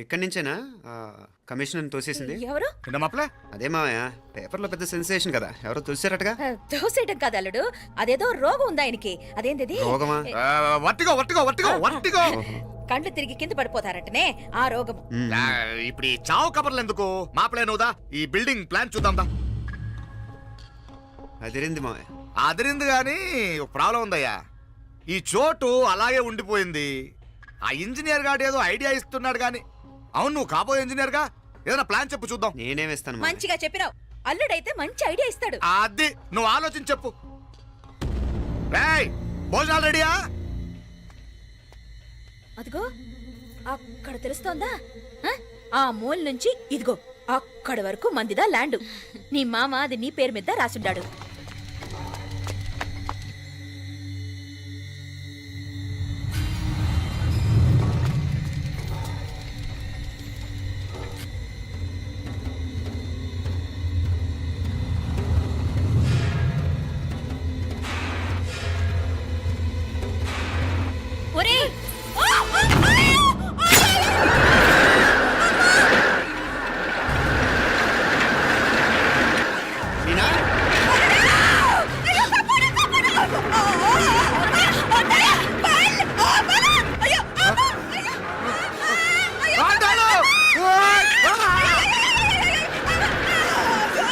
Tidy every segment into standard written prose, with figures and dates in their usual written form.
ఎక్కడి నుంచేనా కమిషనర్ తోసేసింది? ఎవరు? మాప్లే అదే మావయ్య, పేపర్లో పెద్ద సెన్సేషన్ కదా, ఎవరో తోసారటగా. దోసేయటం కాదు అల్లుడు, అదేదో రోగం ఉంది ఆయనకి. అదేంటిది? రోగమా? వట్టిగో కండ్లు తిరిగి కింద పడిపోతారటనే ఆ రోగం. ఇప్పుడు ఈ చావు కబర్లు ఎందుకు? మాప్లే నువ్వుదా ఈ బిల్డింగ్ ప్లాన్ చూద్దాందా. అదిరింది మావయ్య. అదిరింది గాని ఒక ప్రాబ్లం ఉందయ్యా. ఈ చోటు అలాగే ఉండిపోయింది. ఆ ఇంజనీర్ గాడు ఏదో ఐడియా ఇస్తున్నాడు గాని. అవును, నువ్వు కాబోయే ఇంజనీర్ గా ఏదైనా ప్లాన్ చెప్పు చూద్దాం. నేనే వేస్తాను. మంచిగా చెప్పినావు. అల్లుడైతే మంచి ఐడియా ఇస్తాడు. అది నువ్వు ఆలోచించి చెప్పు. రేయ్, భోజనాలు రెడీయా? అదిగో అక్కడ తెలుస్తోందా? ఆ మూల నుంచి ఇదిగో అక్కడి వరకు మందిదా ల్యాండ్. నీ మామ అది నీ పేరు మీద రాసుండాడు. ఒరేయ్! మీనా? ఆండాలు! ఓయ్!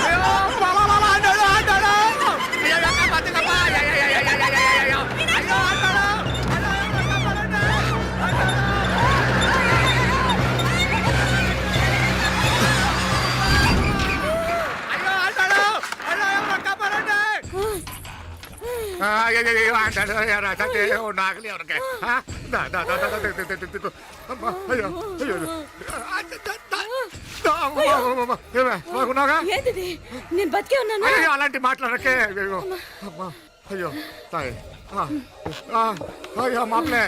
అయ్యో, బాబా, ఆండాలు, ఆండాలు! అయ్యో, కప్ప. అయ్యో, ఆండాలు! నాగలి ఎవరికి ఏంటిది? నేను బతికే ఉన్నాను. అలాంటి మాట్లాడకే. అయ్యో తాయి. అయ్యో మాప్లే,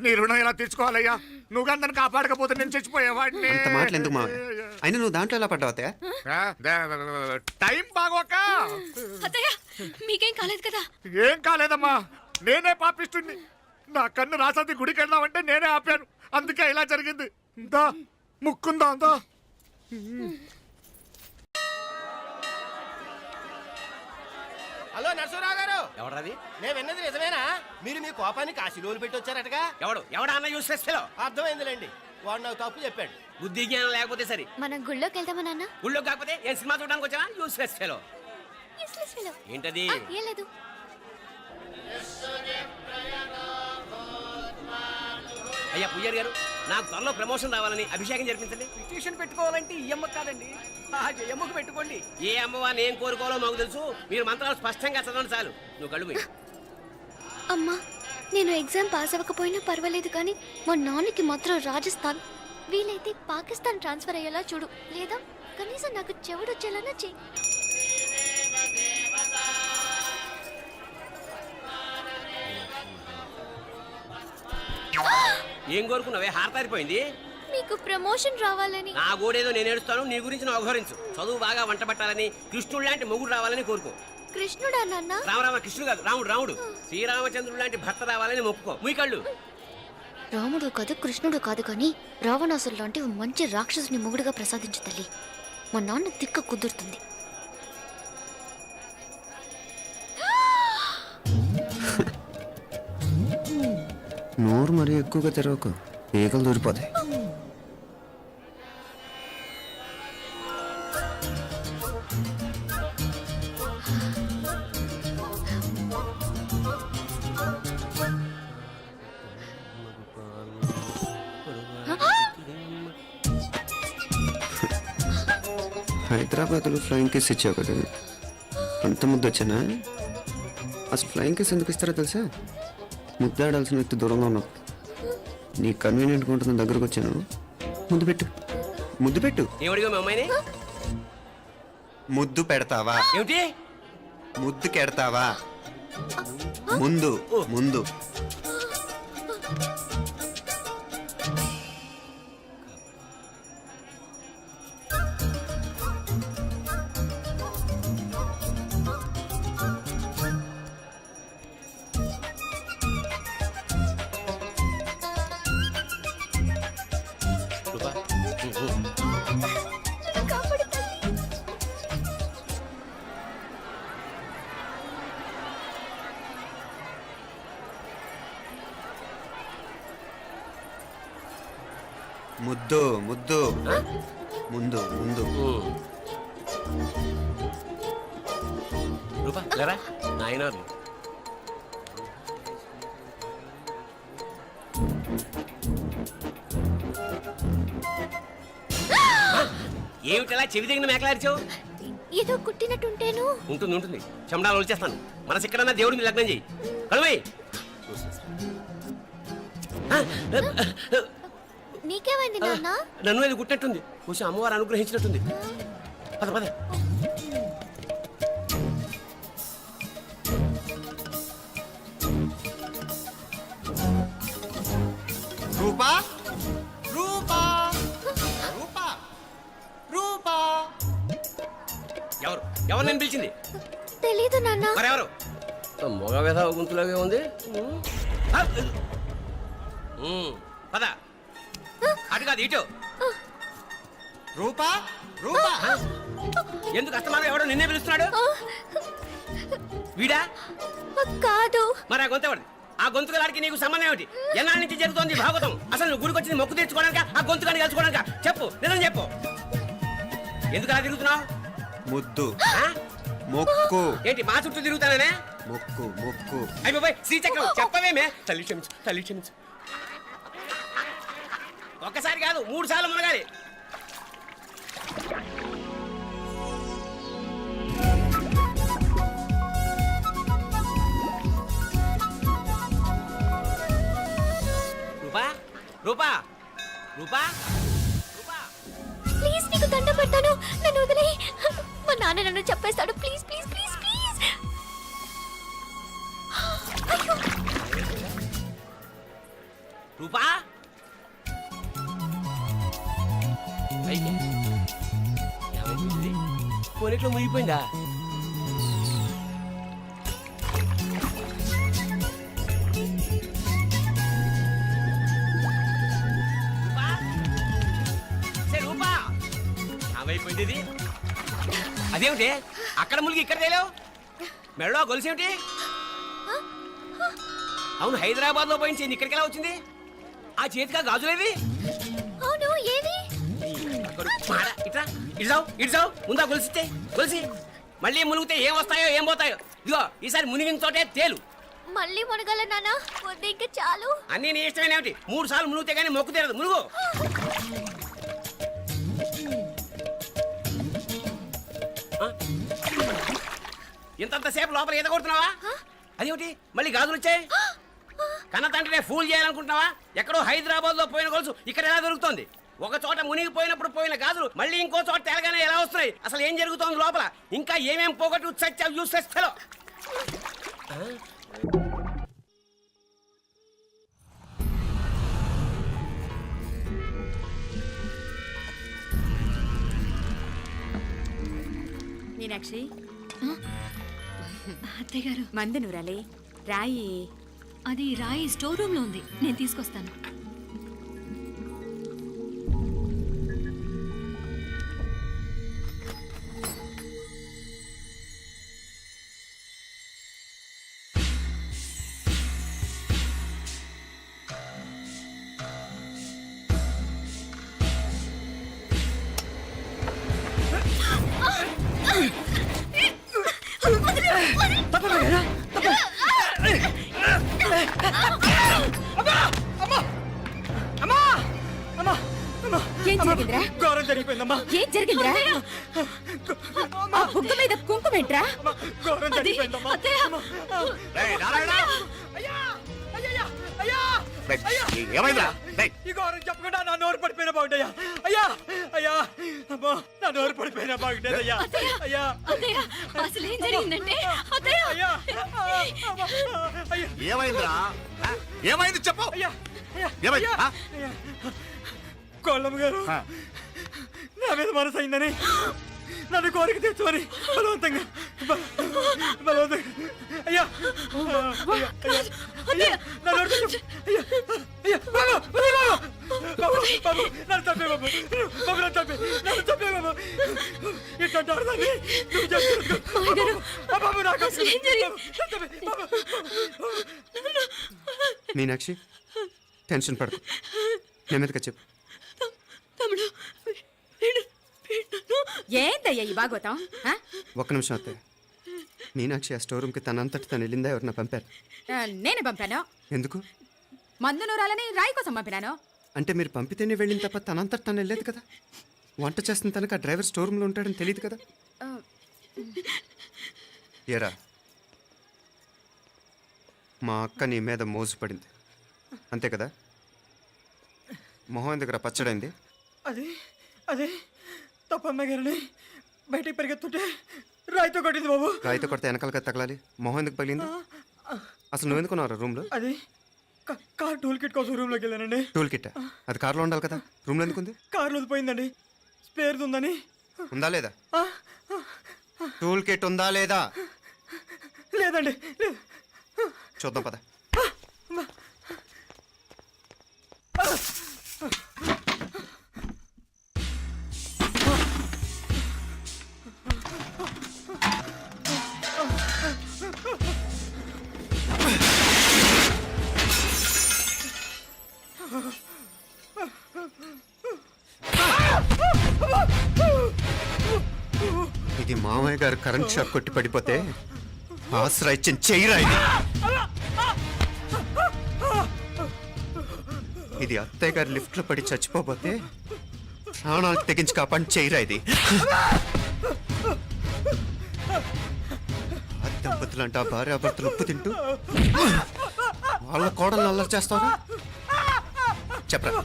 నీ రుణం ఎలా తీర్చుకోవాలయ్యా? నువ్వు అందరిని కాపాడకపోతే నేను చచ్చిపోయేవాడిని. అంత మాటలు ఎందుకు మావయ్య? అయినా నువ్వు దాంట్లో ఎలా పడ్డావు అత్తయ్య? టైం బాగోక. అత్తయ్య, మీకేం కాలేదు కదా? ఏం కాలేదమ్మా, నేనే పాపిస్తుంది. నా కన్ను రాసాది గుడికి వెళ్దామంటే నేనే ఆపాను. అందుకే ఇలా జరిగింది. దా ముక్కుందా అంతా. హలో నరసరావు గారు, ఎవడది? నేను విన్నది నిజమేనా? మీరు మీ కోపాన్ని కాశీలోలు పెట్టి వచ్చారటగా? ఎవడా అన్న యూస్లెస్ ఫెలో? అర్థమైందిలేండి, వాడు నాకు తప్పు చెప్పాడు. బుద్ధి జ్ఞానం లేకపోతే సరే. మనం గుళ్ళోకి వెళ్దామా నాన్న? ఊళ్ళో కాకపోతే ఏం సినిమా చూడడానికి వచ్చావా? Useless fellow. Useless fellow. ఏంటది? ఏం లేదు. అయ్యా పుయ్యర్ గారు, నాకు త్వరలో ప్రమోషన్ రావాలని అభిషేకం జరిపించండి. పిటిషన్ పెట్టుకోవాలంటే ఈ అమ్మ కాదండి, ఆ జయమ్మకు పెట్టుకోండి. ఏ అమ్మవారిని ఏం కోరుకోవాలో మాకు తెలుసు. మీరు మంత్రాలు స్పష్టంగా చదవండి చాలు. నువ్వు కళ్ళు పోయి. అమ్మా, నేను ఎగ్జామ్ పాస్ అవ్వకపోయినా పర్వాలేదు, కానీ మా నాన్నకి మాత్రం రాజస్థాన్, వీలైతే పాకిస్తాన్ ట్రాన్స్ఫర్ అయ్యేలా చూడు, లేదా కనీసం నాకు చెవుడొచ్చేలానా చెయ్యి. ఏం కోరుకున్నావే? హారతారిపోయింది. మీకు ప్రమోషన్ రావాలని. నా గోడేదో నేను ఏడుస్తాను, నీ గురించి నువ్వు అఘోరించు. చదువు బాగా వంట పట్టాలని, కృష్ణుడు లాంటి మొగుడు రావాలని కోరుకో. కృష్ణుడా నాన్న? రామరామ కృష్ణుడు కాదు, రాముడు రాముడు. శ్రీరామచంద్రుడు లాంటి భర్త రావాలని మొక్కుకో. మీ కళ్ళు. రాముడు కాదు, కృష్ణుడు కాదు, కానీ రావణాసురు లాంటి మంచి రాక్షసుని మొగుడుగా ప్రసాదించు తల్లి. మా నాన్న తిక్క కుదురుతుంది. నోరు మరీ ఎక్కువగా తెరవకు, ఈగలు దూరిపోతాయి. హైదరాబాద్లో ఫ్లయింగ్ కేస్ ఇచ్చావు కదా, అంత ముద్దు వచ్చానా? అసలు ఫ్లయింగ్ కేస్ ఎందుకు ఇస్తారో తెలుసా? ముద్దాడాల్సిన వ్యక్తి దూరంగా ఉన్నావు. నీ కన్వీనియంట్గా ఉంటుంది, దగ్గరకు వచ్చాను. ముద్దు పెట్టు, ముద్దు పెట్టు. ఏమడిగా మీ అమ్మాయిని? ముద్దు పెడతావా? ఏమిటి? ముద్దు కెడతావా? ముందు ముందు. ముద్దు ముద్దు ముందు ముందు రూపా లేరా నాయనారు ఏమిటలా చెవి దగ్గర మేకలారిచావు? ఏదో కుట్టినట్టుంటేను. ఉంటుంది ఉంటుంది చెమడాలు వచ్చేస్తాను. మనసు ఎక్కడన్నా దేవుడి మీద లగ్నం చేయి. కలవై నీకేమైంది నాన్న? నన్ను అది గుట్టినట్టుంది. కొంచెం అమ్మవారు అనుగ్రహించినట్టుంది. పద పద. రూపా రూపా రూపా రూపా ఎవరు ఎవరు నేను పిలిచింది? తెలీదు నాన్న. మరెవరు? మగ వేధ గుంతులాగే ఉంది. పద అటు కాదు ఇటు. రూపా రూపా ఎందుకు అస్తమానం ఎవడో నిన్నే పిలుస్తున్నాడు? వీడా? కాదు. మరి ఆ గొంతు ఎవడు? ఆ గొంతుగాడికి నీకు సంబంధం ఏమిటి? ఎన్నాళ్ళ నుంచి జరుగుతోంది భాగవతం? అసలు నువ్వు గుడికి వచ్చింది మొక్కు తీర్చుకోవడానిక ఆ గొంతుగాడిని కలుసుకోవడానిక? చెప్పు, నిజం చెప్పు. ఎందుకు అలా తిరుగుతున్నావు? ముద్దు ఆ? మొక్కు ఏంటి మా చుట్టూ తిరుగుతానే? మొక్కు మొక్కు అయిపోయి శ్రీచక్రం చెప్పవేమే. తల్లి క్షమించు, తల్లి క్షమించు. ఒక్కసారి కాదు 3 సార్లు మునగాలి. రూపా రూపా రూపా రూపా ప్లీజ్ నీకు దండం పెడతాను, నన్ను వదిలేయ్. మా నాన్న నన్ను చెప్పేస్తాడు. Please please please please. అయ్యో. రూపా కొనిట్లో మునిగిపోయిందా? రూపా ఏమైపోయింది ఇది? అదేమిటి అక్కడ మునిగి ఇక్కడ తేలేవు? మెడలో గొలుసు ఏమిటి? అవును, హైదరాబాద్ లో పోయించింది, ఇక్కడికి ఎలా వచ్చింది? ఆ చేతిగా గాజులేవి? అవును, ఏది? ఇట్రా ఇడ్సావు ముందా గొలిసితే గొలిసి మళ్ళీ మునిగితే ఏం వస్తాయో ఏం పోతాయో. ఇదిగో ఈసారి మునిగిన చోటే తేలు. మళ్ళీ మునగల నాన్న, వద్దు ఇంకా చాలు. అన్నీ నీ ఇష్టమేనేమిటి? 3 సార్లు మునిగితే గానీ మొక్కు తీరదు. మునుగు. ఇంతంతసేపు లోపల ఈత కొడుతున్నావా? అదేమిటి మళ్ళీ గాజులు వచ్చాయి? కన్న తండ్రినే ఫూల్ చేయాలనుకుంటున్నావా? ఎక్కడో హైదరాబాద్ లో పోయిన గొలుసు ఇక్కడ ఎలా దొరుకుతుంది? ఒక చోట మునిగిపోయినప్పుడు పోయిన గాజులు మళ్ళీ ఇంకో చోట తేలగానే ఎలా వస్తున్నాయి? అసలు ఏం జరుగుతోంది లోపల? ఇంకా ఏమేం పోగొట్టు చచ్చావు యూస్లెస్ ఫెలో. మీనాక్షి, అత్తయ్య గారు, మందు నూరాలి. రాయి అది రాయి స్టోర్ రూమ్ లో ఉంది, నేను తీసుకొస్తాను. ఏం జరిగిందిరా? ఘోరం జరిగిపోయిందమ్మా. ఏం జరిగిందిరా? ఆ బుగ్గ మీద కుంకుమేంట్రా? ఘోరం జరిగిపోయిందమ్మా. రేయ్, నారాయణ! అయ్యా అయ్యా అయ్యా రేయ్, ఏమైందిరా? రేయ్, ఈ ఘోరం చెప్పకుండా నా నోరు పడిపోయిన బాగుంటాయా? అయ్యా అయ్యా అమ్మా, నా నోరు పడిపోయిన బాగుంటేదయ్యా. అయ్యా అత్తయ్య, అసలు ఏం జరిగిందంటే అత్తయ్య, అయ్యా అయ్యా ఏమైందిరా? ఆ? ఏమైంది చెప్పు. అయ్యా అయ్యా ఏమైంది? ఆ? అయ్యా కోళ్ళమ్మ గారు ఆ. నా మీద మనసు అయిందని నన్ను కోరిక తెచ్చుకొని బలవంతంగా బలవంతంగా అయ్యా అయ్యా అయ్యా నా నోరు తెచ్చు. అయ్యా అయ్యా బాబు బాబు బాబు నన్ను చంపే బాబు బాబు నన్ను చంపే బాబు ఇట్లాంటి ఆడదాన్ని నువ్వు చెప్తున్నావు బాబు. నాకు మీనాక్షి టెన్షన్ పడకు, నెమ్మదిగా చెప్పు. ఏందయ్యా ఈ బాగోతాం ఆ? ఒక్క నిమిషం అత్తయ్య. మీనాక్షి ఆ స్టోర్ రూమ్కి తనంతటి తను వెళ్ళిందా ఎవరన్నా పంపారు? నేనే పంపాను. ఎందుకు? మందు నూరాలని రాయి కోసం పంపినాను. అంటే మీరు పంపితేనే వెళ్ళిన తప్ప తనంతటి తను వెళ్ళలేదు కదా. వంట చేస్తున్న తనకు ఆ డ్రైవర్ స్టోర్ రూమ్లో ఉంటాడని తెలియదు కదా. ఏరా, మా అక్క నీ మీద మోజుపడింది అంతే కదా. మొహం ఎందుకురా పచ్చడైంది? అదే తప్పమ్మాయి గారిని బయటికి పరిగెత్తుంటే రాయితో కొట్టింది బాబు. రాయితో కొడితే వెనకాలగా తగలాలి. మొహం ఎందుకు పగిలింది? అసలు నువ్వు ఎందుకున్నారా రూమ్లో? అది కార్ టూల్ కిట్ కోసం రూమ్లోకి వెళ్ళానండి. టూల్ కిట్ అది కార్లో ఉండాలి కదా, రూమ్లో ఎందుకు ఉంది? కార్లో పోయిందండి, స్పేర్ ఉందని. ఉందా లేదా? టూల్ కిట్ ఉందా లేదా? లేదండి, లేదు. చూద్దాం పద. ఇది మామయ్య గారు కరెంట్ షాక్ కొట్టి పడిపోతే ఆసరా ఇచ్చిన చెయ్యిరా ఇది. ఇది అత్తయ్య గారు లిఫ్ట్లో పడి చచ్చిపోతే ప్రాణాలు తెగించి కాపాడి చెయ్యిరా ఇది. ఆ దంపతులంట భార్యాభర్తలు ఉప్పు తింటూ వాళ్ళ కోడలు అల్లరి చేస్తారా? చెప్పరా,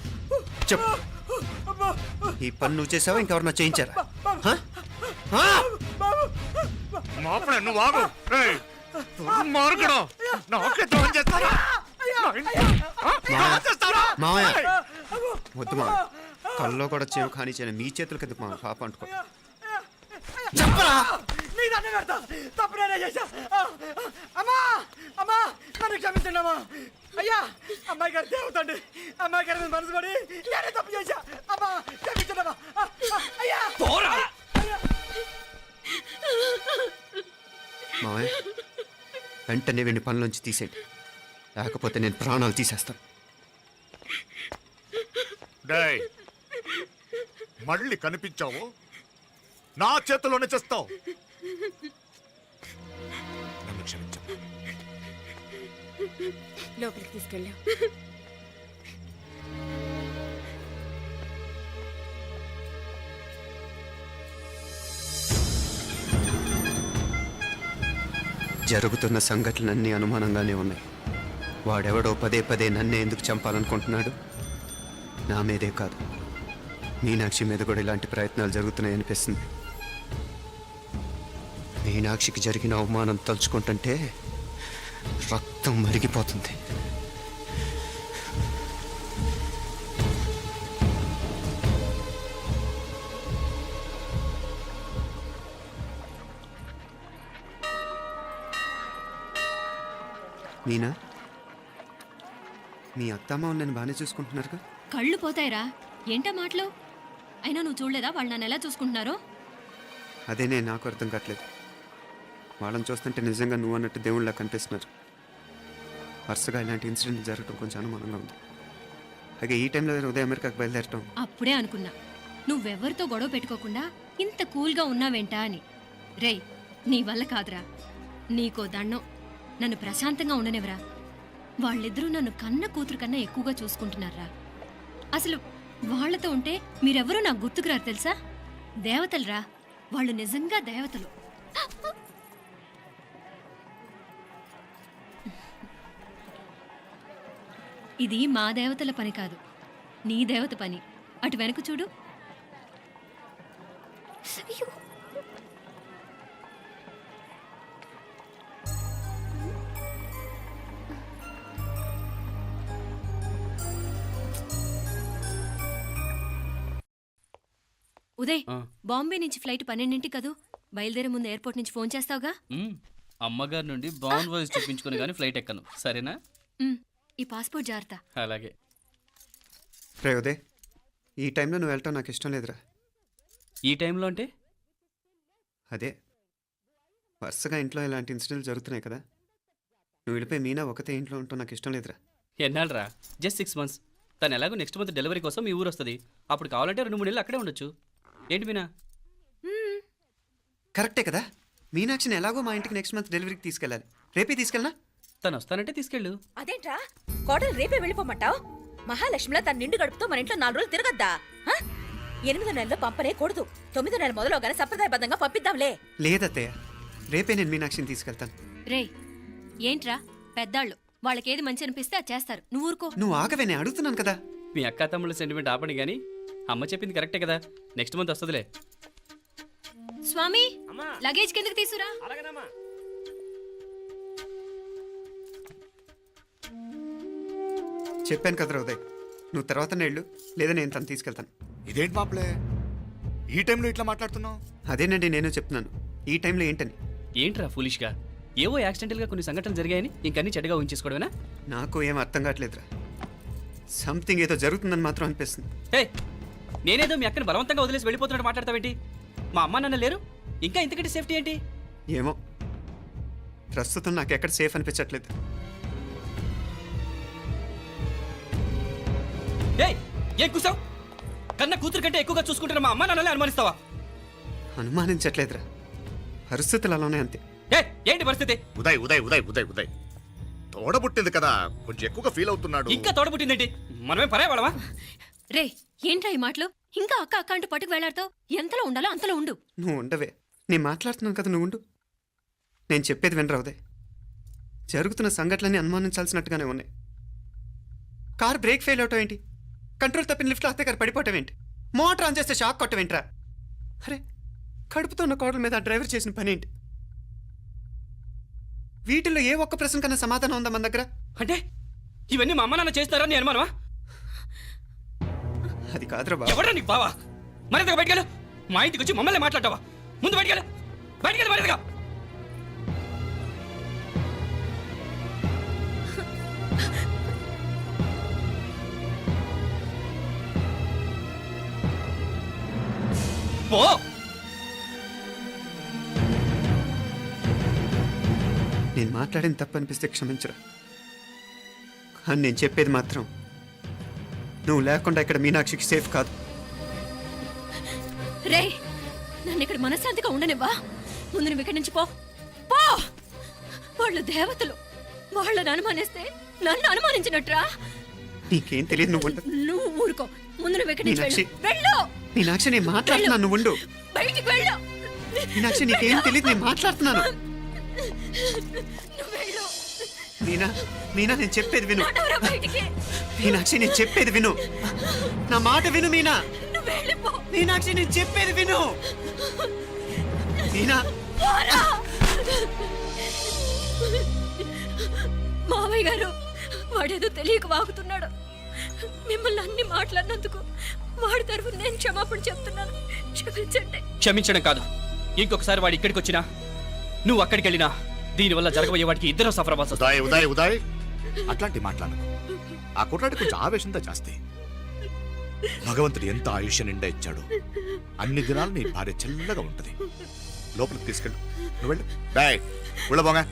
చెప్పు. ఈ పని నువ్వు చేసావా ఇంకెవరన్నా చేయించారా? హ? హ? మాపడే నువ్వు ఆగు. రేయ్, దుర్మార్గుడు. నాకే ద్రోహం చేస్తారా? మావయ్య వద్దు మావయ్య, కల్లో కూడా చేవు కానీ చేయను మీ చేతులకి ఎందుకు మావయ్య, పాప అంటుకో. చెప్పరా? నీ దండ పెడతా, తప్పు నేనే చేశా. అమ్మా అమ్మా నన్ను క్షమించండి అమ్మా. అయ్యా, అమ్మాయి గారు దేవతండి, అమ్మాయి గారి మీద మనసు పడి నేనే తప్పు చేశా. అమ్మా క్షమించండి అమ్మా. అయ్యా మావయ్య వెంటనే వీడిని పనిలోంచి తీసేయండి, లేకపోతే నేను ప్రాణాలు తీసేస్తాను. డేయ్, మళ్ళీ కనిపించావు నా చేతిలోనే చేస్తావు. నన్ను క్షమించు. లోపలికి తీసుకెళ్ళాం. జరుగుతున్న సంఘటనలన్నీ అనుమానంగానే ఉన్నాయి. వాడెవడో పదే పదే నన్నే ఎందుకు చంపాలనుకుంటున్నాడు? నా మీదే కాదు, మీనాక్షి మీద కూడా ఇలాంటి ప్రయత్నాలు జరుగుతున్నాయనిపిస్తుంది. మీనాక్షికి జరిగిన అవమానం తలుచుకుంటుంటే రక్తం మరిగిపోతుంది. మీనా, మీ అత్తమ్మ నన్ను బాగానే చూసుకుంటున్నారుగా? కళ్ళు పోతాయిరా, ఏంటా మాటలు? అయినా నువ్వు చూడలేదా వాళ్ళు నన్ను ఎలా చూసుకుంటున్నారో? అదేనే నాకు అర్థం కావట్లేదు. వాళ్ళని చూస్తుంటే నిజంగా నువ్వు అన్నట్టు దేవుళ్ళ కనిపిస్తున్నారు. వరుసగా ఇలాంటి ఇన్సిడెంట్ జరగడం కొంచెం అనుమానంగా ఉంది. అలాగే ఈ టైంలో ఉదయం అమెరికాకు బయలుదేరటం. అప్పుడే అనుకున్నా నువ్వెవరితో గొడవ పెట్టుకోకుండా ఇంత కూల్గా ఉన్నావేంటా అని. రేయ్, నీ వల్ల కాదురా, నీకో దండం, నన్ను ప్రశాంతంగా ఉండనివరా. వాళ్ళిద్దరూ నన్ను కన్న కూతురు కన్నా ఎక్కువగా చూసుకుంటున్నారా. అసలు వాళ్లతో ఉంటే మీరెవరూ నాకు గుర్తుకురారు తెలుసా? దేవతలురా, వాళ్ళు నిజంగా దేవతలు. ఇది మా దేవతల పని కాదు, నీ దేవత పని. అటు వెనక చూడు. అయ్యో, ఉదయ్, బాంబే నుంచి ఫ్లైట్ 12ంటికి కదూ. బయలుదేరే ముందు ఎయిర్పోర్ట్ నుంచి ఫోన్ చేస్తావుగా? అమ్మగారి నుండి బాండ్ వాయిస్ చూపించుకుని కానీ ఫ్లైట్ ఎక్కను, సరేనా? ఈ పాస్పోర్ట్ జాగ్రత్త. అలాగే. రే ఉదయ్, ఈ టైంలో నువ్వు వెళ్ళటం నాకు ఇష్టం లేదురా. ఈ టైంలో అంటే? అదే వరుసగా ఇంట్లో ఇలాంటి ఇన్సిడెంట్లు జరుగుతున్నాయి కదా, నువ్వు వెళ్ళిపోయి మీనా ఒకతే ఇంట్లో ఉంటావు నాకు ఇష్టం లేదురా. ఎన్నాళ్ళరా? Just 6 months. తను ఎలాగో నెక్స్ట్ మంత్ డెలివరీ కోసం మీ ఊరు వస్తుంది. అప్పుడు కావాలంటే 2-3 నెలలు అక్కడే ఉండొచ్చు. ఏంటి మీనా? కరెక్టే కదా, మీనాక్షిని ఎలాగో మా ఇంటికి నెక్స్ట్ మంత్ డెలివరీకి తీసుకెళ్ళాలి. రేపే తీసుకెళ్ళనా? తను వస్తానంటే తీసుకెళ్ళు. అదేంట్రా కోడలు రేపే వెళ్ళిపోమంటావు? మహాలక్ష్మిలా తన నిండు గడుపుతో మన ఇంట్లో 4 రోజులు తిరగద్దా? 8వ నెలలో పంపనే కూడదు. 9వ నెల మొదలుగానే సంప్రదాయబద్ధంగా పంపిద్దాంలే. లేదత్తయ్య, రేపే నేను మీనాక్షిని తీసుకెళ్తాను. రేయ్ ఏంట్రా పెద్దాళ్ళు, వాళ్ళకేది మంచి అనిపిస్తే అది చేస్తారు. నువ్వు ఊరుకో. నువ్వు ఆగవే, నేను అడుగుతున్నాను కదా. మీ అక్క తమ్ముళ్ళ సెంటిమెంట్ ఆపండి కానీ అమ్మ చెప్పింది కరెక్టే కదా, నెక్స్ట్ మంత్ వస్తుందిలే. స్వామి అమ్మా. లగేజ్ కిందకి తీసురా. అలాగేనమ్మా. చెప్పాను కదరా ఉదయ్, నువ్వు తర్వాత నేళ్ళు లేదా నేను తను తీసుకెళ్తాను. ఇదేంటి మాప్లే ఈ టైంలో ఇట్లా మాట్లాడుతున్నావు? అదేనండి నేను చెప్తున్నాను, ఈ టైంలో ఏంటని. ఏంట్రా ఫులిష్గా ఏవో యాక్సిడెంటల్గా కొన్ని సంఘటనలు జరిగాయని ఇంకన్నీ చెడ్డగా ఉంచేసుకోవడమేనా? నాకు ఏం అర్థం కావట్లేదురా, సంథింగ్ ఏదో జరుగుతుందని మాత్రం అనిపిస్తుంది. హే, నేనేదో మీ అక్కని బలవంతంగా వదిలేసి వెళ్ళిపోతున్నట్టు మాట్లాడతావేంటి? మా అమ్మ నాన్న లేరు, ఇంకా ఇంతకంటే సేఫ్టీ ఏంటి? ఏమో, ప్రస్తుతం నాకు ఎక్కడ సేఫ్ అనిపించట్లేదు. ఏయ్, ఏం కూసావు? కన్న కూతురు కంటే ఎక్కువగా చూసుకుంటున్న మా అమ్మ నాన్నలే అనుమానిస్తావా? అనుమానించట్లేదురా, పరిస్థితులు అలానే అంతే. ఏంటి పరిస్థితి? ఉదయ్ ఉదయ్ ఉదయ్ ఉదయ్ ఉదయ్ తోడబుట్టింది కదా, కొంచెం ఎక్కువగా ఫీల్ అవుతున్నాడు. ఇంకా తోడబుట్టిందేంటి? మనమే పరాయవాడమా? రే ఏంట్రా ఈ మాటలు? ఇంకా అక్క అక్క అంటూ పట్టుకు వెళ్లాడుతో ఎంతలో ఉండాలో అంతలో ఉండు. నువ్వు ఉండవే, నేను మాట్లాడుతున్నాను కదా, నువ్వు ఉండు. నేను చెప్పేది వినరా ఉదయ్, జరుగుతున్న సంఘటనలన్నీ అనుమానించాల్సినట్టుగానే ఉన్నాయి. కార్ బ్రేక్ ఫెయిల్ అవటం ఏంటి? కంట్రోల్ తప్పిన లిఫ్ట్లో అత్తే గారు పడిపోవటం ఏంటి? మోటార్ ఆన్ చేస్తే షాక్ కొట్టం ఏంట్రా? అరే, కడుపుతో ఉన్న కోడల మీద ఆ డ్రైవర్ చేసిన పని ఏంటి? వీటిల్లో ఏ ఒక్క ప్రశ్న కన్నా సమాధానం ఉందా మన దగ్గర? అంటే ఇవన్నీ మా అమ్మ నాన్న చేస్తారా నీ అనుమానమా? అది కాదురా బాబు. ఎవరా నీకు బావా? మరింతగా బయటకెళ్ళు. మా ఇంటికి వచ్చి మమ్మల్ని మాట్లాడతావా? ముందు బయటకెళ్ళు, బయటకెళ్ళు మరింతగా. పో. నేను మాట్లాడిన తప్పు అనిపిస్తే క్షమించరా, కానీ నేను చెప్పేది మాత్రం నువ్వు లేకుండా ఇక్కడ మీనాక్షికి సేఫ్ కాదు. రే నన్ను ఇక్కడ మనశ్శాంతిగా ఉండనివ్వా. ముందు నువ్వు ఇక్కడి నుంచి పో. పో. వాళ్ళు దేవతలు, వాళ్ళని అనుమానిస్తే నన్ను అనుమానించినట్రా. నీకేం తెలియదు, నువ్వు ఉండు. నువ్వు ఊరుకో. ముందు నువ్వు ఇక్కడి నుంచి మీనాక్షి. వెళ్ళు. మీనాక్షి, నేను మాట్లాడుతున్నాను, నువ్వు ఉండు. బయటికి వెళ్ళు. మీనాక్షి, నీకేం తెలియదు, నేను మాట్లాడుతున్నాను. నువ్వు వెళ్ళు. మీనా, మీనా, నేను చెప్పేది విను. నడవరా బయటికి. మీనాక్షి, నేను చెప్పేది విను, నా మాట విను. మీనా, నువ్వు వెళ్ళిపో. మీనాక్షి, నేను చెప్పేది విను. మీనా, పోరా. మావయ్య గారు, వాడేదో తెలియక వాగుతున్నాడు. మిమ్మల్ని అన్ని మాట్లాడినందుకు వాడి తరఫున నేను క్షమాపణ చెప్తున్నాను. క్షమించండి. క్షమించడం కాదు, ఇంకొకసారి వాడు ఇక్కడికి వచ్చినా నువ్వు అక్కడికి వెళ్ళినా దీనివల్ల జరగబోయే వాడికి ఇద్దరు సఫర్ అవ్వాల్సి వస్తుంది. ఉదయ్ ఉదయ్ ఉదయ్ అట్లాంటి మాట్లాడకు. ఆ కుట్రాడి కొంచెం ఆవేశంతో జాస్తి. భగవంతుడు ఎంత ఆయుష్య నిండా ఇచ్చాడు, అన్ని దినాలు నీ భార్య చల్లగా ఉంటది. లోపలికి తీసుకెళ్ళు, నువ్వు వెళ్ళు. బాయ్ ఉళ్ళ పోగా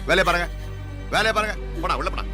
వేలే పరగా, వేలే పరగా, పోడా ఉళ్ళ పడా.